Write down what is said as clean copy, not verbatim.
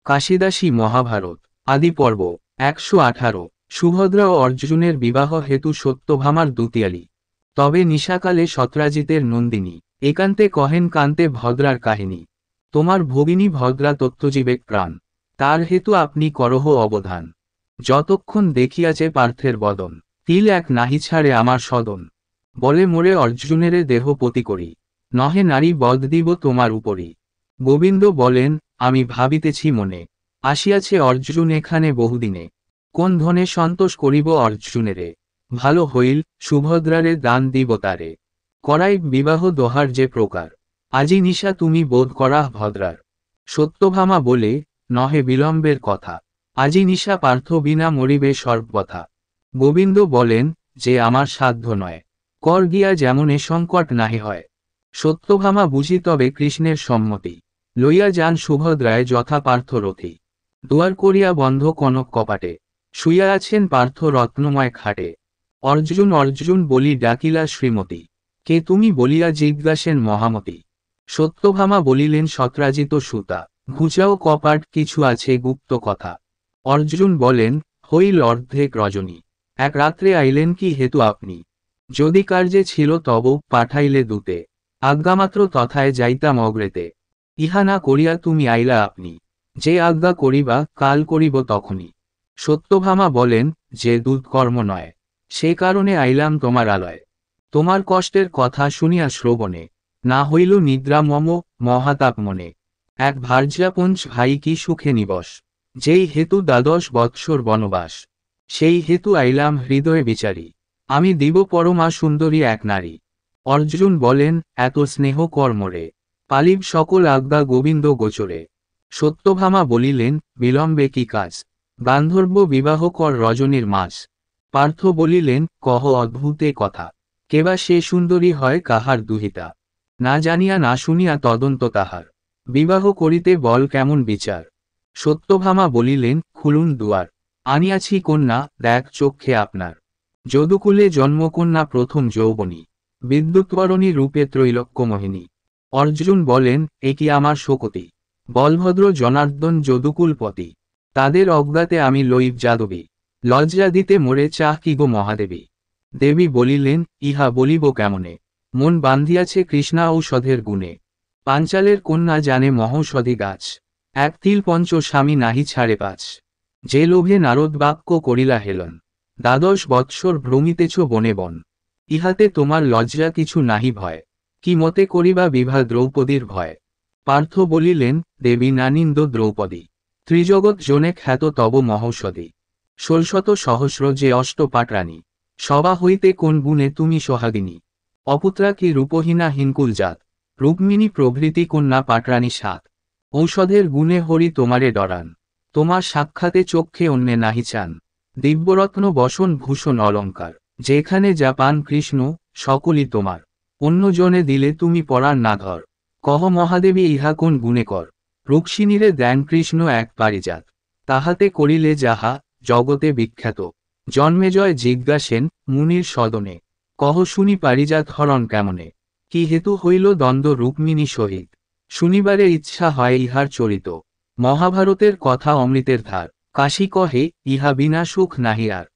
কাশিদাসী মহাভারত আদি পর্ব 118। সুভদ্রা ও অর্জুনের বিবাহ হেতু সত্যভামার দুতিয়ালি। তবে নিশাকালে সত্রাজিতের নন্দিনী একান্তে কহেন কান্তে ভদ্রার কাহিনী। তোমার ভগিনী ভদ্রা তত্ত্বজীবেক প্রাণ, তার হেতু আপনি করহ অবধান। যতক্ষণ দেখিয়াছে পার্থের বদন, তিল এক নাহি ছাড়ে আমার সদন। বলে মোরে অর্জুনেরে দেহ পতি করি, নহে নারী বধ দিব তোমার উপরি। গোবিন্দ বলেন, আমি ভাবিতেছি মনে, আসিয়াছে অর্জুন এখানে বহুদিনে। কোন ধনে সন্তোষ করিব অর্জুনেরে, ভালো হইল সুভদ্রারে দান দিব তারে। করাই বিবাহ দোহার যে প্রকার, আজি নিশা তুমি বোধ করা ভদ্রার। সত্যভামা বলে, নহে বিলম্বের কথা, আজি নিশা পার্থ বিনা মরিবে সর্বথা। গোবিন্দ বলেন, যে আমার সাধ্য নয়, কর গিয়া যেমন এ সংকট নাহি হয়। সত্যভামা বুঝি তবে কৃষ্ণের সম্মতি, লইয়া যান সুভদ্রায় যথা পার্থ রথি। দুয়ার করিয়া বন্ধ কনক কপাটে, শুইয়া আছেন পার্থ রত্নময় খাটে। অর্জুন অর্জুন বলি ডাকিলা শ্রীমতী, কে তুমি বলিয়া জিজ্ঞাসেন মহামতি। সত্যভামা বলিলেন সত্রাজিত সুতা, ঘুচাও কপাট কিছু আছে গুপ্ত কথা। অর্জুন বলেন, হইল অর্ধেক রজনী, এক রাত্রে আইলেন কি হেতু আপনি। যদি কার্যে ছিল তব পাঠাইলে দূতে, আজ্ঞামাত্র তথায় যাইতাম অগ্রেতে। ইহা না করিয়া তুমি আইলা আপনি, যে আজ্ঞা করিবা কাল করিব তখনই। সত্যভামা বলেন, যে দুষ্কর্ম নয়, সে কারণে আইলাম তোমার আলয়। তোমার কষ্টের কথা শুনিয়া শ্রবণে, না হইল নিদ্রা মম মহাতাপ মনে। এক ভার্যাপঞ্চ ভাই কি সুখে নিবস, যেই হেতু দ্বাদশ বৎসর বনবাস। সেই হেতু আইলাম হৃদয়ে বিচারি, আমি দিব পরমা সুন্দরী এক নারী। অর্জুন বলেন, এত স্নেহ কর্মরে, পালিব সকল আজ্ঞা গোবিন্দ গোচরে। সত্যভামা বলিলেন, বিলম্বে কি কাজ, গান্ধর্ব বিবাহ কর রজনীর মাস। পার্থ বলিলেন, কহ অদ্ভুতে কথা, কেবা সে সুন্দরী হয় কাহার দুহিতা। না জানিয়া না শুনিয়া তদন্ত তাহার, বিবাহ করিতে বল কেমন বিচার। সত্যভামা বলিলেন, খুলুন দুয়ার, আনিয়াছি কন্যা দেখ চক্ষে আপনার। যদুকুলে জন্মকন্যা প্রথম যৌবনী, বিদ্যুৎবরণী রূপে ত্রৈলোক্যমোহিনী। অর্জুন বলেন, এ কি আমার শোকতি, বলভদ্র জনার্দন যদুকুলপতি। তাদের অজ্ঞাতে আমি লইব যাদবী, লজ্জা দিতে মোরে চাহ কি গো মহাদেবী। দেবী বলিলেন, ইহা বলিব কেমনে, মন বান্ধিয়াছে কৃষ্ণা ঔষধের গুণে। পাঞ্চালের কন্যা জানে মহৌষধি গাছ, এক তিল পঞ্চ স্বামী নাহি ছাড়ে পাঁচ। যে লোভে নারদ বাক্য করিলা হেলন, দ্বাদশ বৎসর ভ্রমিতেছ বনে বন। ইহাতে তোমার লজ্জা কিছু নাহি ভয়, কি মতে করিবা বিভা দ্রৌপদীর ভয়। পার্থ বলিলেন, দেবী নানিন্দ দ্রৌপদী, ত্রিজগৎ জনে খ্যাত তব মহৌষধি। ১৬শত সহস্র যে অষ্টপাটরানী, সবা হইতে কোন গুণে তুমি সোহাগিনী। অপুত্রা কি রূপহীনা হিনকুল জাত, রুক্মিণী প্রভৃতি কন্যা পাটরানী সাত। ঔষধের গুণে হরি তোমারে ডরান, তোমার সাক্ষাতে চক্ষে অন্যে নাহি চান। দিব্যরত্ন বসন ভূষণ অলঙ্কার, যেখানে যা পান কৃষ্ণ সকলই তোমার। অন্য জনে দিলে তুমি পরার না ধর, কহ মহাদেবী ইহা কোন গুণে কর। রুক্মিণীরে দেন কৃষ্ণ এক পারিজাত, তাহাতে করিলে যাহা জগতে বিখ্যাত। জন্মেজয় জিজ্ঞাসেন মুনির সদনে, কহ শুনি পারিজাত হরণ কেমনে। কি হেতু হইল দ্বন্দ্ব রুক্মিণী সহিত, শুনিবারে ইচ্ছা হয় ইহার চরিত। মহাভারতের কথা অমৃতের ধার, কাশী কহে ইহা বিনা সুখ নাহি আর।